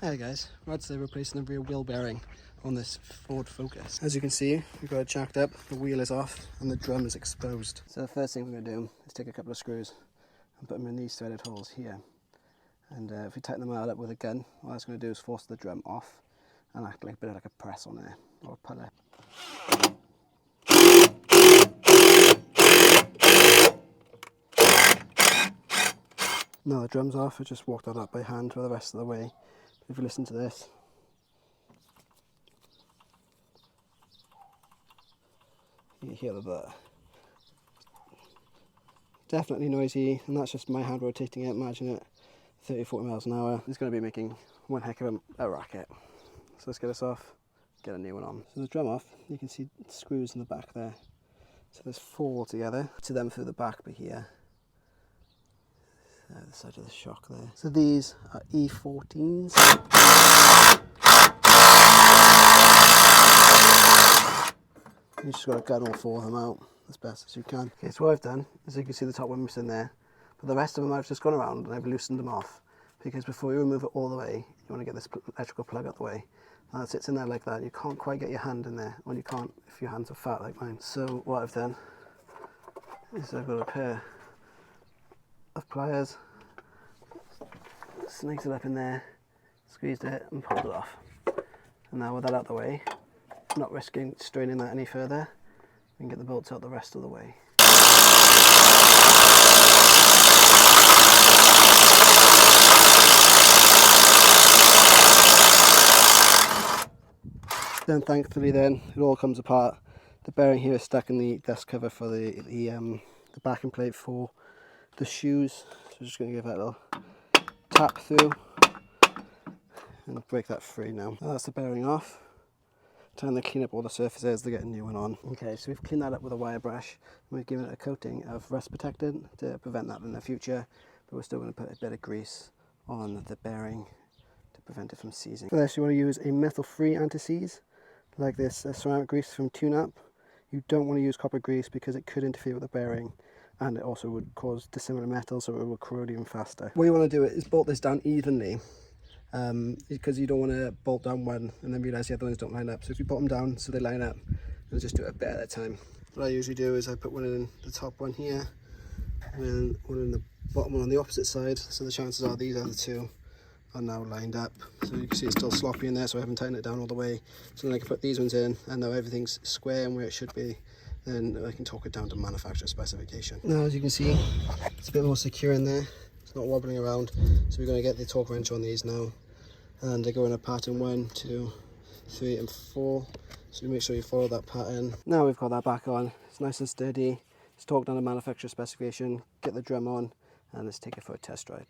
Hey guys, we're today replacing the rear wheel bearing on this Ford Focus. As you can see, we've got it jacked up, the wheel is off and the drum is exposed. So the first thing we're going to do is take a couple of screws and put them in these threaded holes here. And if we tighten them out up with a gun, what that's going to do is force the drum off and act like a bit like a press on there, or a puller. Now the drum's off, I just walked that up by hand for the rest of the way. If you listen to this, you hear the definitely noisy, and that's just my hand rotating it. Imagine it 30-40 miles an hour. It's going to be making one heck of a racket. So let's get this off, get a new one on. So the drum off, you can see screws in the back there. So there's 4 altogether. To them through the back by here. The side of the shock there. So these are E14s. You just got to gut all 4 of them out as best as you can. Okay, so what I've done is you can see the top one missing there, but the rest of them I've just gone around and I've loosened them off, because before you remove it all the way, you want to get this electrical plug out the way. And it sits in there like that. You can't quite get your hand in there, or you can't if your hands are fat like mine. So what I've done is I've got a pair of pliers, snagged it up in there, squeezed it and pulled it off. And now with that out the way, not risking straining that any further, we can get the bolts out the rest of the way. Then thankfully then it all comes apart. The bearing here is stuck in the dust cover for the backing plate for the shoes. So I'm just going to give that a little tap through and break that free now. That's the bearing off. Time to clean up all the surfaces to get a new one on. Okay, so we've cleaned that up with a wire brush and we've given it a coating of rust protectant to prevent that in the future, but we're still going to put a bit of grease on the bearing to prevent it from seizing. For this you want to use a metal-free anti-seize, like this ceramic grease from TuneUp. You don't want to use copper grease because it could interfere with the bearing, and it also would cause dissimilar metals, so it will corrode even faster. What you want to do is bolt this down evenly, because you don't want to bolt down one and then realise the other ones don't line up. So if you bolt them down so they line up, and just do it a bit at a time. What I usually do is I put one in the top one here, and then one in the bottom one on the opposite side, so the chances are these other two are now lined up. So you can see it's still sloppy in there, so I haven't tightened it down all the way. So then I can put these ones in, and now everything's square and where it should be, then I can torque it down to manufacturer specification. Now as you can see, it's a bit more secure in there. It's not wobbling around, so we're going to get the torque wrench on these now, and they go in a pattern 1, 2, 3 and 4, so make sure you follow that pattern. Now we've got that back on, it's nice and steady, it's torqued down to manufacturer specification. Get the drum on and let's take it for a test drive.